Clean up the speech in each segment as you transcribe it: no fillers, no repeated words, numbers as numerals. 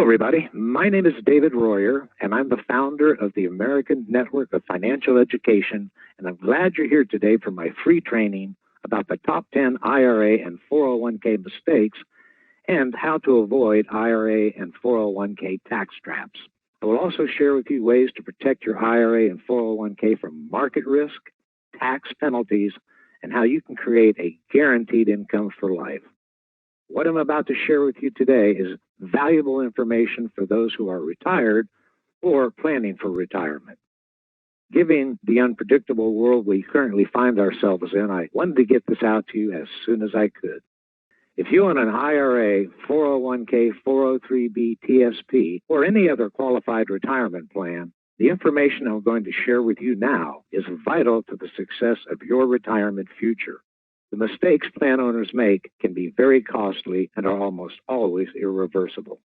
everybody. My name is David Royer, and I'm the founder of the American Network of Financial Education, and I'm glad you're here today for my free training about the top 10 IRA and 401k mistakes and how to avoid IRA and 401k tax traps. I will also share with you ways to protect your IRA and 401k from market risk, tax penalties, and how you can create a guaranteed income for life. What I'm about to share with you today is valuable information for those who are retired or planning for retirement. Given the unpredictable world we currently find ourselves in, I wanted to get this out to you as soon as I could. If you own an IRA, 401k, 403b, TSP, or any other qualified retirement plan, the information I'm going to share with you now is vital to the success of your retirement future. The mistakes plan owners make can be very costly and are almost always irreversible.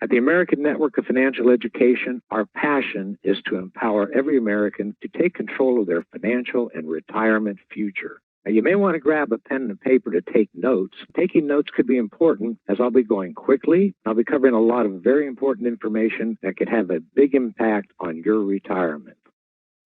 At the American Network of Financial Education, our passion is to empower every American to take control of their financial and retirement future. Now, you may want to grab a pen and paper to take notes. Taking notes could be important, as I'll be going quickly. I'll be covering a lot of very important information that could have a big impact on your retirement.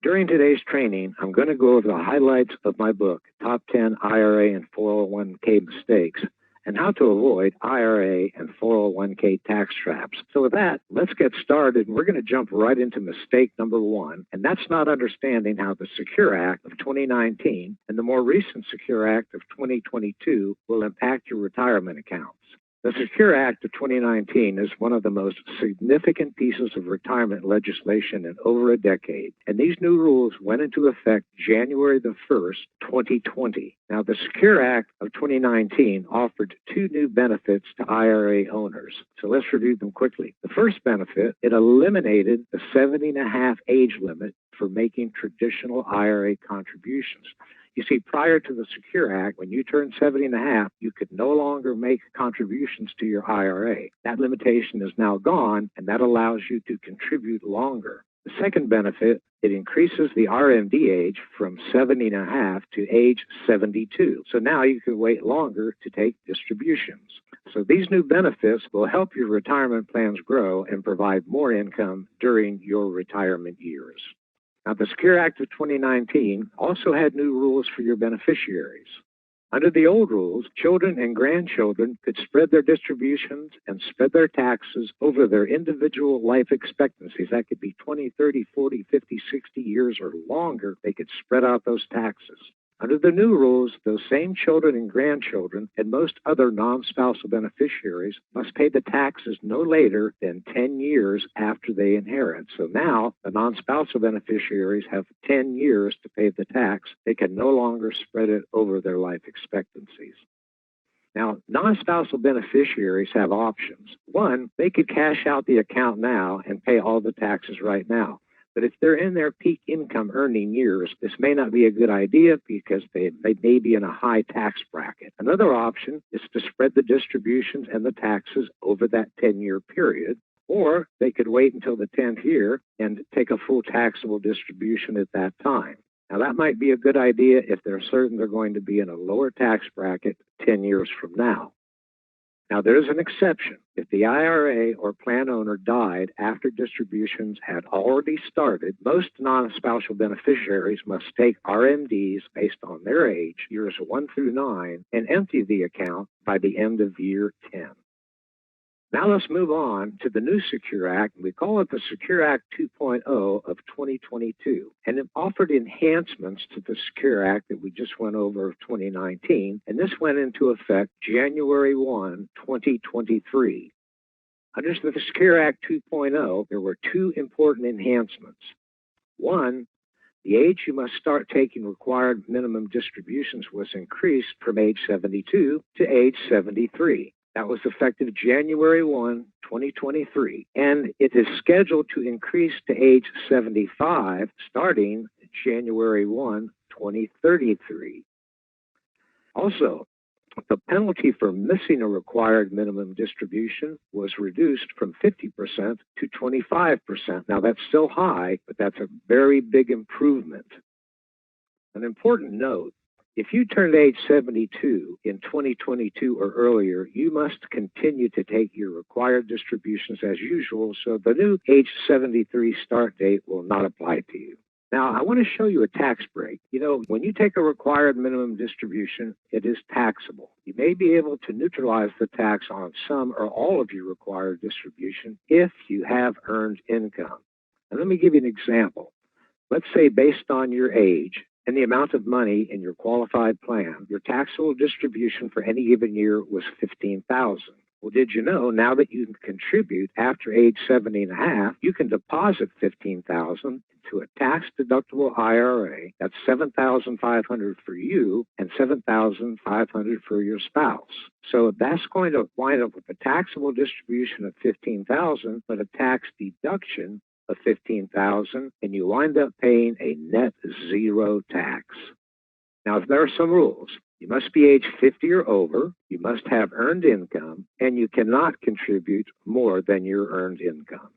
During today's training, I'm going to go over the highlights of my book, Top 10 IRA and 401k Mistakes, and how to avoid IRA and 401k tax traps. So with that, let's get started. We're going to jump right into mistake number one, and that's not understanding how the Secure Act of 2019 and the more recent Secure Act of 2022 will impact your retirement accounts. The Secure Act of 2019 is one of the most significant pieces of retirement legislation in over a decade, and these new rules went into effect January the 1st, 2020. Now, the Secure Act of 2019 offered two new benefits to IRA owners, so let's review them quickly. The first benefit, it eliminated the 70.5 age limit for making traditional IRA contributions. You see, prior to the Secure Act, when you turned 70.5, you could no longer make contributions to your IRA. That limitation is now gone, and that allows you to contribute longer. The second benefit, it increases the RMD age from 70.5 to age 72. So now you can wait longer to take distributions. So these new benefits will help your retirement plans grow and provide more income during your retirement years. Now, the Secure Act of 2019 also had new rules for your beneficiaries. Under the old rules, children and grandchildren could spread their distributions and spread their taxes over their individual life expectancies. That could be 20, 30, 40, 50, 60 years or longer. They could spread out those taxes. Under the new rules, those same children and grandchildren and most other non-spousal beneficiaries must pay the taxes no later than 10 years after they inherit. So now the non-spousal beneficiaries have 10 years to pay the tax. They can no longer spread it over their life expectancies. Now, non-spousal beneficiaries have options. One, they could cash out the account now and pay all the taxes right now. But if they're in their peak income earning years, this may not be a good idea because they may be in a high tax bracket. Another option is to spread the distributions and the taxes over that 10-year period, or they could wait until the 10th year and take a full taxable distribution at that time. Now, that might be a good idea if they're certain they're going to be in a lower tax bracket 10 years from now. Now, there is an exception. If the IRA or plan owner died after distributions had already started, most non-spousal beneficiaries must take RMDs based on their age, years 1 through 9, and empty the account by the end of year 10. Now let's move on to the new Secure Act. We call it the Secure Act 2.0 of 2022. And it offered enhancements to the Secure Act that we just went over of 2019. And this went into effect January 1, 2023. Under the Secure Act 2.0, there were two important enhancements. One, the age you must start taking required minimum distributions was increased from age 72 to age 73. That was effective January 1, 2023, and it is scheduled to increase to age 75 starting January 1, 2033. Also, the penalty for missing a required minimum distribution was reduced from 50% to 25%. Now, that's still high, but that's a very big improvement. An important note, If you turned age 72 in 2022 or earlier, you must continue to take your required distributions as usual, so the new age 73 start date will not apply to you. Now, I want to show you a tax break. You know, when you take a required minimum distribution, it is taxable. You may be able to neutralize the tax on some or all of your required distribution if you have earned income. And let me give you an example. Let's say based on your age and the amount of money in your qualified plan, your taxable distribution for any given year was $15,000. Well, did you know now that you can contribute after age 70 and a half, you can deposit $15,000 to a tax-deductible IRA. That's $7,500 for you and $7,500 for your spouse. So that's going to wind up with a taxable distribution of $15,000, but a tax deduction of $15,000, and you wind up paying a net zero tax. Now, there are some rules. You must be age 50 or over, you must have earned income, and you cannot contribute more than your earned income.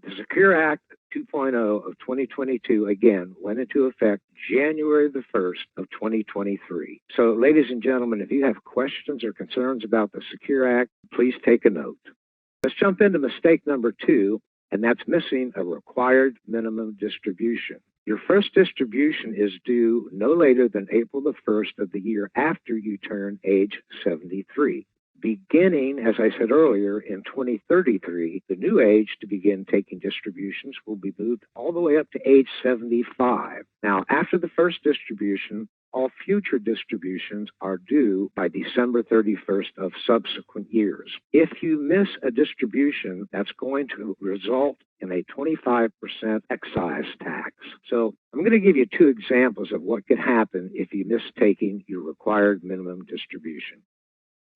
The Secure Act 2.0 of 2022, again, went into effect January the 1st of 2023. So, ladies and gentlemen, if you have questions or concerns about the Secure Act, please take a note. Let's jump into mistake number 2, and that's missing a required minimum distribution. Your first distribution is due no later than April the 1st of the year after you turn age 73. Beginning, as I said earlier, in 2033, the new age to begin taking distributions will be moved all the way up to age 75. Now, after the first distribution, all future distributions are due by December 31st of subsequent years. If you miss a distribution, that's going to result in a 25% excise tax. So I'm going to give you 2 examples of what could happen if you miss taking your required minimum distribution.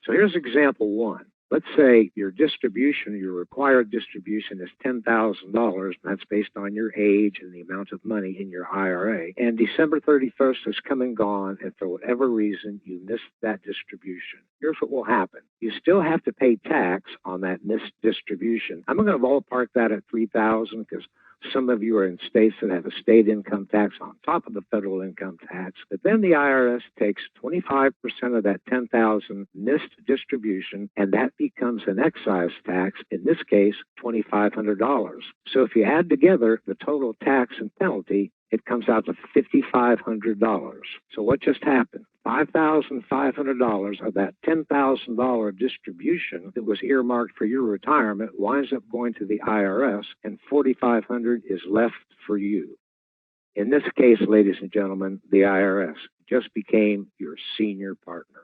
So here's example 1. Let's say your distribution, your required distribution is $10,000. That's based on your age and the amount of money in your IRA. And December 31st has come and gone, and for whatever reason, you missed that distribution. Here's what will happen. You still have to pay tax on that missed distribution. I'm going to ballpark that at $3,000 because some of you are in states that have a state income tax on top of the federal income tax. But then the IRS takes 25% of that $10,000 missed distribution, and that becomes an excise tax, in this case, $2,500. So if you add together the total tax and penalty, it comes out to $5,500. So what just happened? $5,500 of that $10,000 distribution that was earmarked for your retirement winds up going to the IRS, and $4,500 is left for you. In this case, ladies and gentlemen, the IRS just became your senior partner.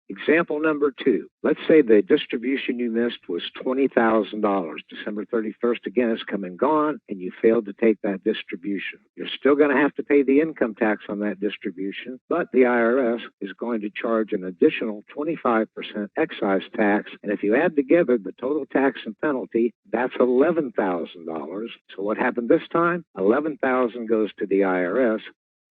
Example number 2. Let's say the distribution you missed was $20,000. December 31st again has come and gone, and you failed to take that distribution. You're still going to have to pay the income tax on that distribution, but the IRS is going to charge an additional 25% excise tax, and if you add together the total tax and penalty, that's $11,000. So what happened this time? $11,000 goes to the IRS,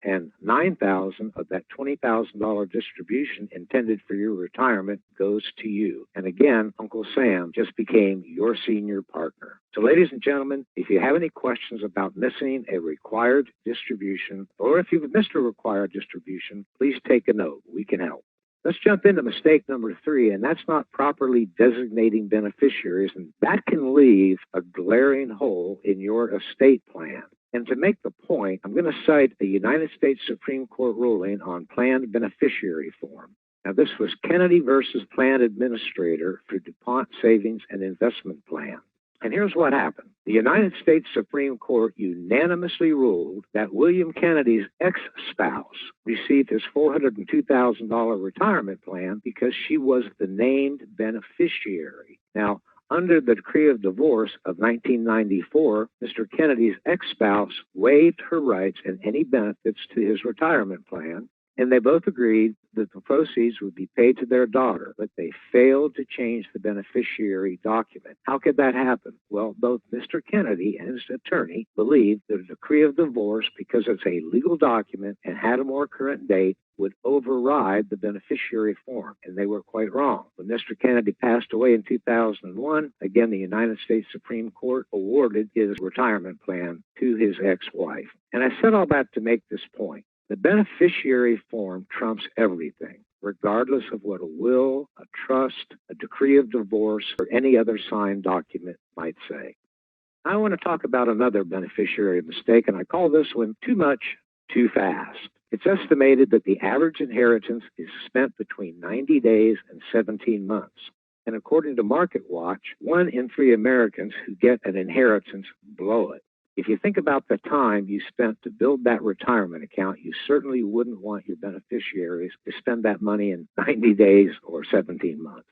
and $9,000 of that $20,000 distribution intended for your retirement goes to you. And again, Uncle Sam just became your senior partner. So ladies and gentlemen, if you have any questions about missing a required distribution, or if you've missed a required distribution, please take a note. We can help. Let's jump into mistake number 3, and that's not properly designating beneficiaries, and that can leave a glaring hole in your estate plan. And to make the point, I'm going to cite a United States Supreme Court ruling on planned beneficiary form. Now, this was Kennedy versus Plan Administrator for DuPont Savings and Investment Plan. And here's what happened. The United States Supreme Court unanimously ruled that William Kennedy's ex-spouse received his $402,000 retirement plan because she was the named beneficiary. Now, under the decree of divorce of 1994, Mr. Kennedy's ex-spouse waived her rights and any benefits to his retirement plan, and they both agreed that the proceeds would be paid to their daughter, but they failed to change the beneficiary document. How could that happen? Well, both Mr. Kennedy and his attorney believed that a decree of divorce, because it's a legal document and had a more current date, would override the beneficiary form, and they were quite wrong. When Mr. Kennedy passed away in 2001, again, the United States Supreme Court awarded his retirement plan to his ex-wife. And I said all that to make this point. The beneficiary form trumps everything, regardless of what a will, a trust, a decree of divorce, or any other signed document might say. I want to talk about another beneficiary mistake, and I call this one too much, too fast. It's estimated that the average inheritance is spent between 90 days and 17 months. And according to MarketWatch, 1 in 3 Americans who get an inheritance blow it. If you think about the time you spent to build that retirement account, you certainly wouldn't want your beneficiaries to spend that money in 90 days or 17 months.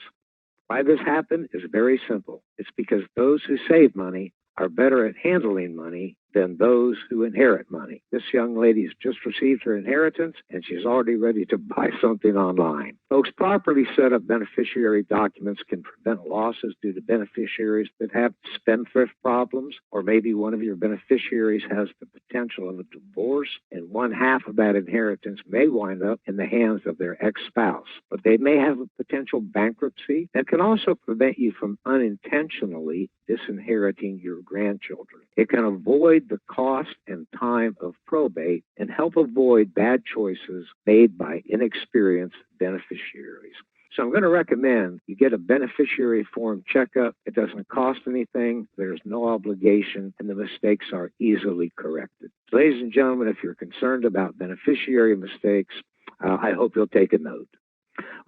Why this happened is very simple. It's because those who save money are better at handling money than those who inherit money. This young lady's just received her inheritance, and she's already ready to buy something online. Folks, properly set up beneficiary documents can prevent losses due to beneficiaries that have spendthrift problems, or maybe one of your beneficiaries has the potential of a divorce, and one half of that inheritance may wind up in the hands of their ex-spouse. But they may have a potential bankruptcy that can also prevent you from unintentionally disinheriting your grandchildren. It can avoid the cost and time of probate and help avoid bad choices made by inexperienced beneficiaries. So I'm going to recommend you get a beneficiary form checkup. It doesn't cost anything, there's no obligation, and the mistakes are easily corrected. Ladies and gentlemen, if you're concerned about beneficiary mistakes, I hope you'll take a note.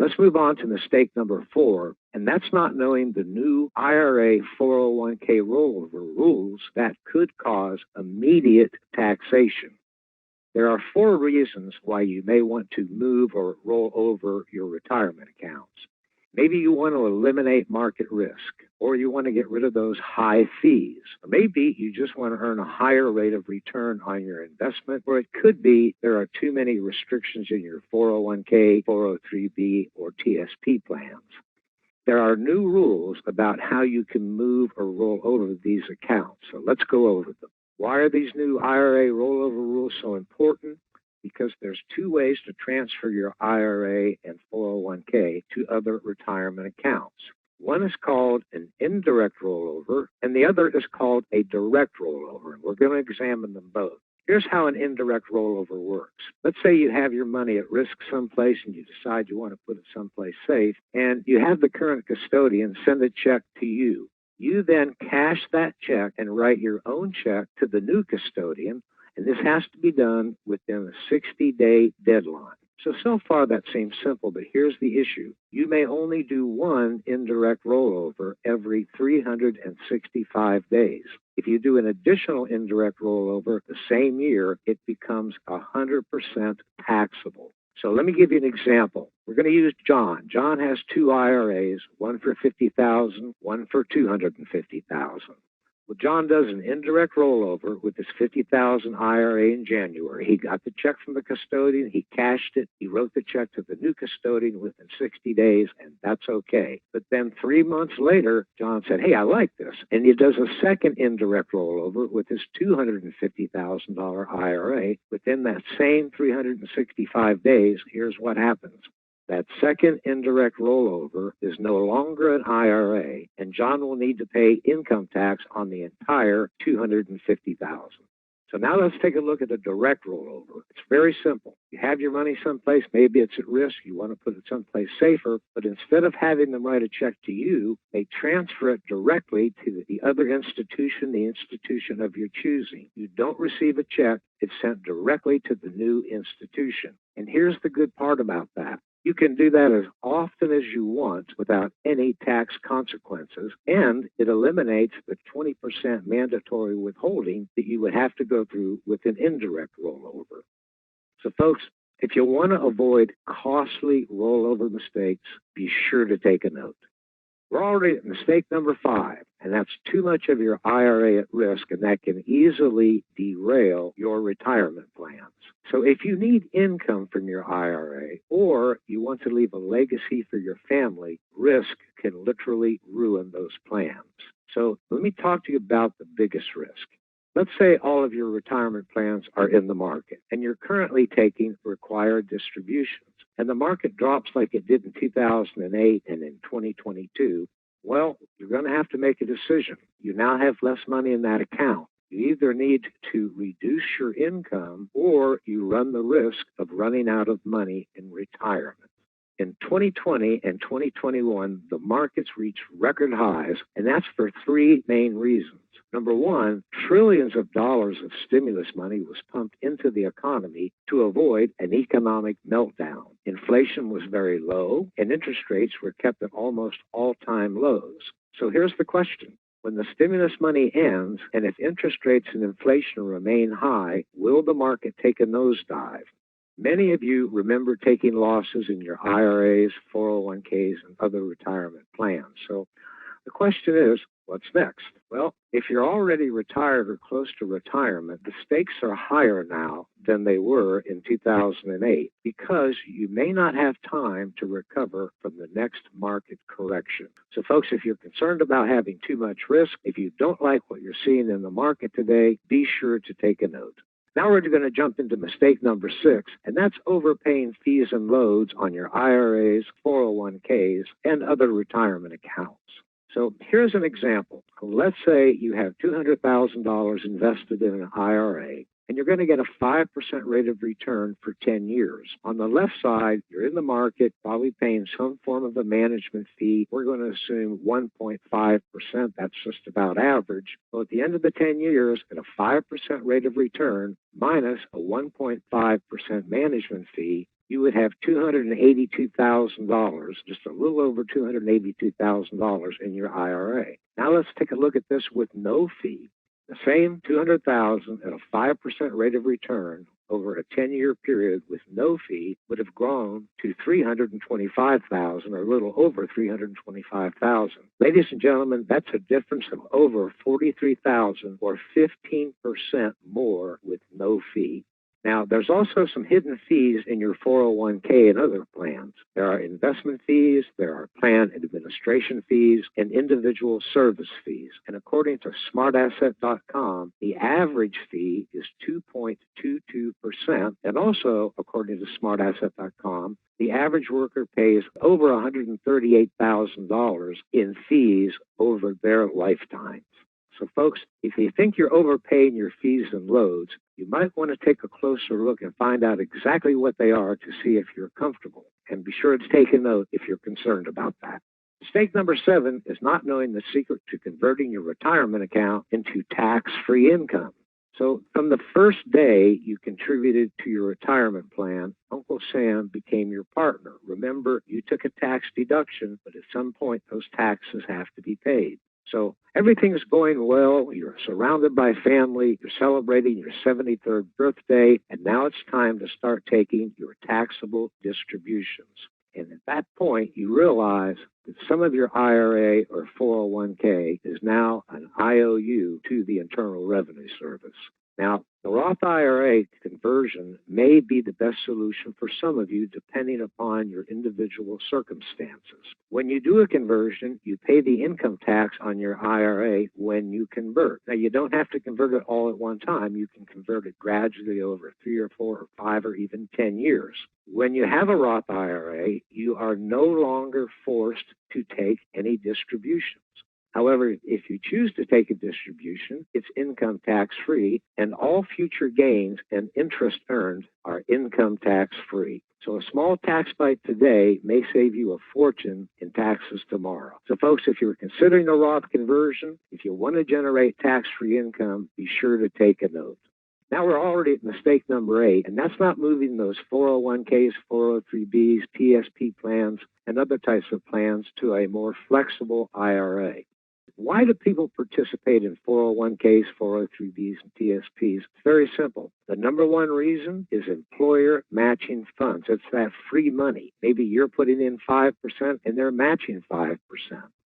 Let's move on to mistake number 4, and that's not knowing the new IRA 401k rollover rules that could cause immediate taxation. There are 4 reasons why you may want to move or roll over your retirement accounts. Maybe you want to eliminate market risk, or you want to get rid of those high fees. Or maybe you just want to earn a higher rate of return on your investment, or it could be there are too many restrictions in your 401k, 403b, or TSP plans. There are new rules about how you can move or roll over these accounts, so let's go over them. Why are these new IRA rollover rules so important? Because there's 2 ways to transfer your IRA and 401k to other retirement accounts. One is called an indirect rollover, and the other is called a direct rollover. And we're going to examine them both. Here's how an indirect rollover works. Let's say you have your money at risk someplace and you decide you want to put it someplace safe, and you have the current custodian send a check to you. You then cash that check and write your own check to the new custodian, and this has to be done within a 60-day deadline. So far that seems simple, but here's the issue. You may only do 1 indirect rollover every 365 days. If you do an additional indirect rollover the same year, it becomes 100% taxable. So let me give you an example. We're going to use John. John has 2 IRAs, one for $50,000, one for $250,000. Well, John does an indirect rollover with his $50,000 IRA in January. He got the check from the custodian, he cashed it, he wrote the check to the new custodian within 60 days, and that's okay. But then 3 months later, John said, hey, I like this. And he does a second indirect rollover with his $250,000 IRA. Within that same 365 days, here's what happens. That second indirect rollover is no longer an IRA, and John will need to pay income tax on the entire $250,000. So now let's take a look at a direct rollover. It's very simple. You have your money someplace, maybe it's at risk, you want to put it someplace safer, but instead of having them write a check to you, they transfer it directly to the other institution, the institution of your choosing. You don't receive a check, it's sent directly to the new institution. And here's the good part about that. You can do that as often as you want without any tax consequences, and it eliminates the 20% mandatory withholding that you would have to go through with an indirect rollover. So folks, if you want to avoid costly rollover mistakes, be sure to take a note. We're already at mistake number 5, and that's too much of your IRA at risk, and that can easily derail your retirement plans. So if you need income from your IRA, or you want to leave a legacy for your family, risk can literally ruin those plans. So let me talk to you about the biggest risk. Let's say all of your retirement plans are in the market, and you're currently taking required distributions, and the market drops like it did in 2008 and in 2022. Well, you're going to have to make a decision. You now have less money in that account. You either need to reduce your income or you run the risk of running out of money in retirement. In 2020 and 2021, the markets reached record highs, and that's for three main reasons. Number one, trillions of dollars of stimulus money was pumped into the economy to avoid an economic meltdown. Inflation was very low, and interest rates were kept at almost all-time lows. So here's the question. When the stimulus money ends, and if interest rates and inflation remain high, will the market take a nosedive? Many of you remember taking losses in your IRAs, 401ks, and other retirement plans. So the question is, what's next? Well, if you're already retired or close to retirement, the stakes are higher now than they were in 2008 because you may not have time to recover from the next market correction. So folks, if you're concerned about having too much risk, if you don't like what you're seeing in the market today, be sure to take a note. Now we're going to jump into mistake number 6, and that's overpaying fees and loads on your IRAs, 401ks, and other retirement accounts. So here's an example. Let's say you have $200,000 invested in an IRA, and you're going to get a 5% rate of return for 10 years. On the left side, you're in the market, probably paying some form of a management fee. We're going to assume 1.5%. That's just about average. Well, at the end of the 10 years, at a 5% rate of return minus a 1.5% management fee, you would have $282,000, just a little over $282,000 in your IRA. Now let's take a look at this with no fee. The same $200,000 at a 5% rate of return over a 10-year period with no fee would have grown to $325,000, or a little over $325,000. Ladies and gentlemen, that's a difference of over $43,000 or 15% more with no fee. Now, there's also some hidden fees in your 401k and other plans. There are investment fees, there are plan administration fees, and individual service fees. And according to smartasset.com, the average fee is 2.22%. And also, according to smartasset.com, the average worker pays over $138,000 in fees over their lifetimes. So folks, if you think you're overpaying your fees and loads, you might want to take a closer look and find out exactly what they are to see if you're comfortable. And be sure to take a note if you're concerned about that. Mistake number 7 is not knowing the secret to converting your retirement account into tax-free income. So from the first day you contributed to your retirement plan, Uncle Sam became your partner. Remember, you took a tax deduction, but at some point those taxes have to be paid. So everything's going well. You're surrounded by family. You're celebrating your 73rd birthday. And now it's time to start taking your taxable distributions. And at that point, you realize that some of your IRA or 401k is now an IOU to the Internal Revenue Service. Now, the Roth IRA conversion may be the best solution for some of you depending upon your individual circumstances. When you do a conversion, you pay the income tax on your IRA when you convert. Now, you don't have to convert it all at one time. You can convert it gradually over 3 or 4 or 5 or even 10 years. When you have a Roth IRA, you are no longer forced to take any distributions. However, if you choose to take a distribution, it's income tax-free, and all future gains and interest earned are income tax-free. So a small tax bite today may save you a fortune in taxes tomorrow. So folks, if you're considering a Roth conversion, if you want to generate tax-free income, be sure to take a note. Now we're already at mistake number 8, and that's not moving those 401ks, 403bs, TSP plans, and other types of plans to a more flexible IRA. Why do people participate in 401ks, 403bs, and TSPs? It's very simple. The number one reason is employer matching funds. It's that free money. Maybe you're putting in 5% and they're matching 5%.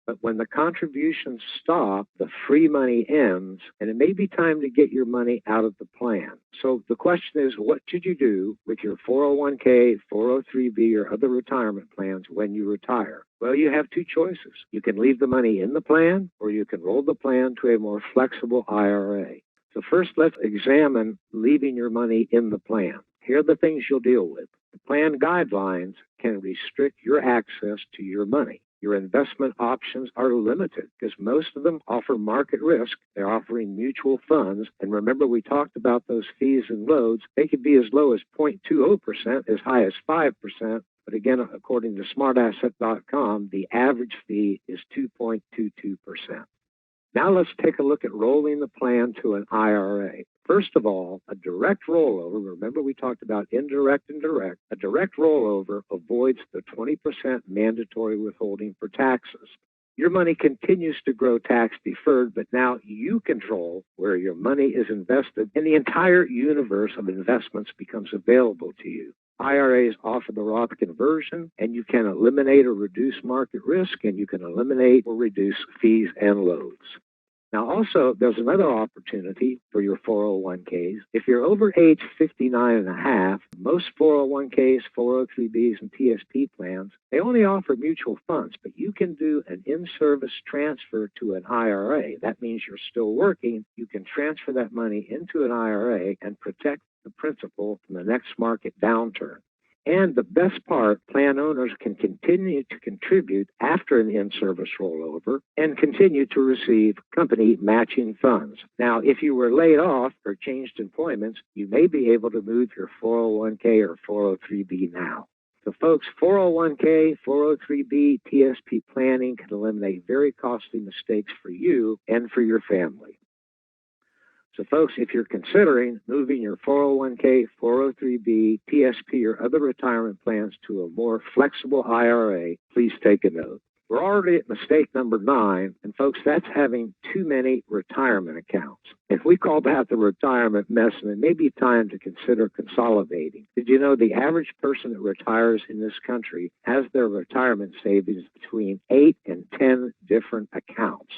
But when the contributions stop, the free money ends, and it may be time to get your money out of the plan. So the question is, what should you do with your 401k, 403b, or other retirement plans when you retire? Well, you have two choices. You can leave the money in the plan, or you can roll the plan to a more flexible IRA. So first, let's examine leaving your money in the plan. Here are the things you'll deal with. The plan guidelines can restrict your access to your money. Your investment options are limited because most of them offer market risk. They're offering mutual funds. And remember, we talked about those fees and loads. They could be as low as 0.20%, as high as 5%. But again, according to smartasset.com, the average fee is 2.22%. Now let's take a look at rolling the plan to an IRA. First of all, a direct rollover, remember we talked about indirect and direct, a direct rollover avoids the 20% mandatory withholding for taxes. Your money continues to grow tax deferred, but now you control where your money is invested, and the entire universe of investments becomes available to you. IRAs offer the Roth conversion, and you can eliminate or reduce market risk, and you can eliminate or reduce fees and loads. Now, also, there's another opportunity for your 401ks. If you're over age 59 and a half, most 401ks, 403bs, and TSP plans, they only offer mutual funds, but you can do an in-service transfer to an IRA. That means you're still working. You can transfer that money into an IRA and protect the principal from the next market downturn. And the best part, plan owners can continue to contribute after an in-service rollover and continue to receive company matching funds. Now, if you were laid off or changed employments, you may be able to move your 401k or 403b now. So folks, 401k, 403b, TSP planning can eliminate very costly mistakes for you and for your family. So folks, if you're considering moving your 401k, 403b, TSP, or other retirement plans to a more flexible IRA, please take a note. We're already at mistake number 9, and folks, that's having too many retirement accounts. If we call that the retirement mess, then it may be time to consider consolidating. Did you know the average person that retires in this country has their retirement savings between 8 and 10 different accounts?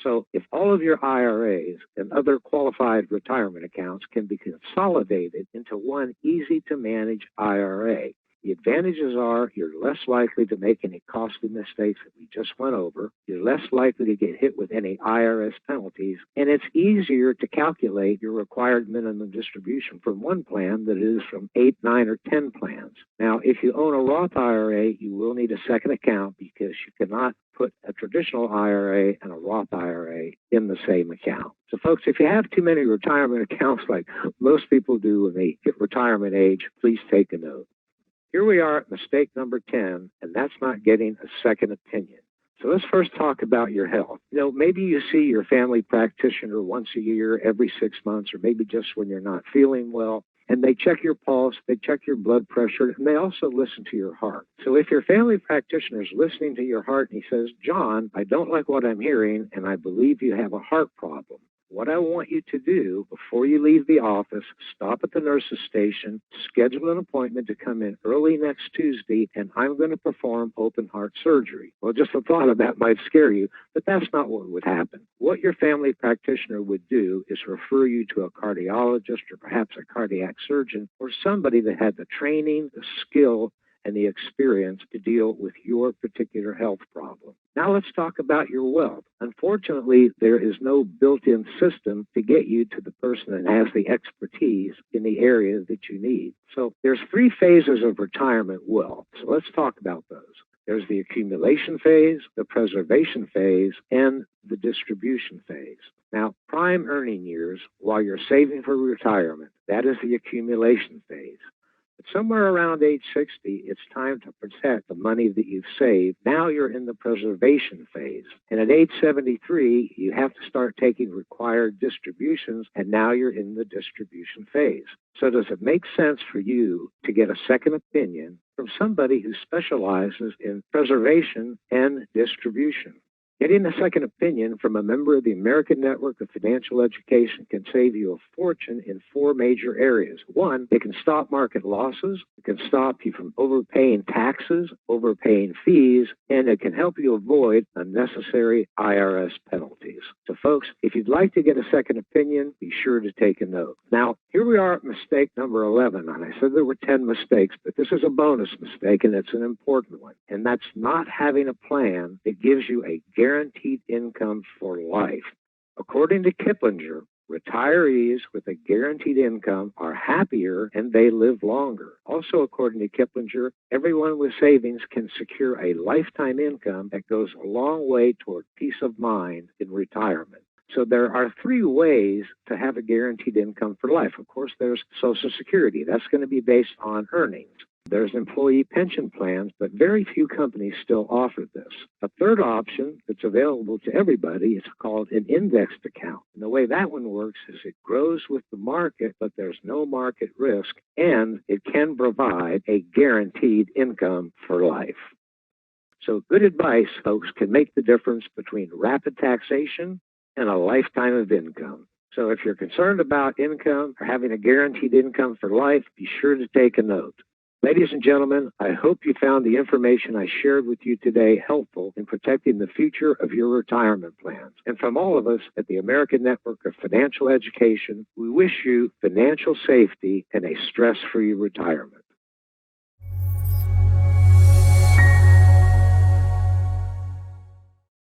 So if all of your IRAs and other qualified retirement accounts can be consolidated into one easy-to-manage IRA, the advantages are you're less likely to make any costly mistakes that we just went over, you're less likely to get hit with any IRS penalties, and it's easier to calculate your required minimum distribution from one plan than it is from 8, 9, or 10 plans. Now, if you own a Roth IRA, you will need a second account because you cannot put a traditional IRA and a Roth IRA in the same account. So folks, if you have too many retirement accounts like most people do when they hit retirement age, please take a note. Here we are at mistake number 10, and that's not getting a second opinion. So let's first talk about your health. You know, maybe you see your family practitioner once a year, every 6 months, or maybe just when you're not feeling well. And they check your pulse, they check your blood pressure, and they also listen to your heart. So if your family practitioner is listening to your heart and he says, John, I don't like what I'm hearing, and I believe you have a heart problem. What I want you to do before you leave the office, stop at the nurse's station, schedule an appointment to come in early next Tuesday, and I'm going to perform open heart surgery. Well, just the thought of that might scare you, but that's not what would happen. What your family practitioner would do is refer you to a cardiologist or perhaps a cardiac surgeon or somebody that had the training, the skill, and the experience to deal with your particular health problem. Now let's talk about your wealth. Unfortunately, there is no built-in system to get you to the person that has the expertise in the area that you need. So there's 3 phases of retirement wealth. So let's talk about those. There's the accumulation phase, the preservation phase, and the distribution phase. Now, prime earning years, while you're saving for retirement, that is the accumulation phase. But somewhere around age 60, it's time to protect the money that you've saved. Now you're in the preservation phase. And at age 73, you have to start taking required distributions, and now you're in the distribution phase. So does it make sense for you to get a second opinion from somebody who specializes in preservation and distribution? Getting a second opinion from a member of the American Network of Financial Education can save you a fortune in 4 major areas. 1, it can stop market losses, it can stop you from overpaying taxes, overpaying fees, and it can help you avoid unnecessary IRS penalties. So folks, if you'd like to get a second opinion, be sure to take a note. Now, here we are at mistake number 11, and I said there were 10 mistakes, but this is a bonus mistake, and it's an important one, and that's not having a plan that gives you a guaranteed income for life. According to Kiplinger, Retirees with a guaranteed income are happier and they live longer. Also, according to Kiplinger, everyone with savings can secure a lifetime income that goes a long way toward peace of mind in retirement. So there are three ways to have a guaranteed income for life. Of course, there's Social Security. That's going to be based on earnings. There's employee pension plans, but very few companies still offer this. A third option that's available to everybody is called an indexed account. And the way that one works is it grows with the market, but there's no market risk, and it can provide a guaranteed income for life. So good advice, folks, can make the difference between rapid taxation and a lifetime of income. So if you're concerned about income or having a guaranteed income for life, be sure to take a note. Ladies and gentlemen, I hope you found the information I shared with you today helpful in protecting the future of your retirement plans. And from all of us at the American Network of Financial Education, we wish you financial safety and a stress-free retirement.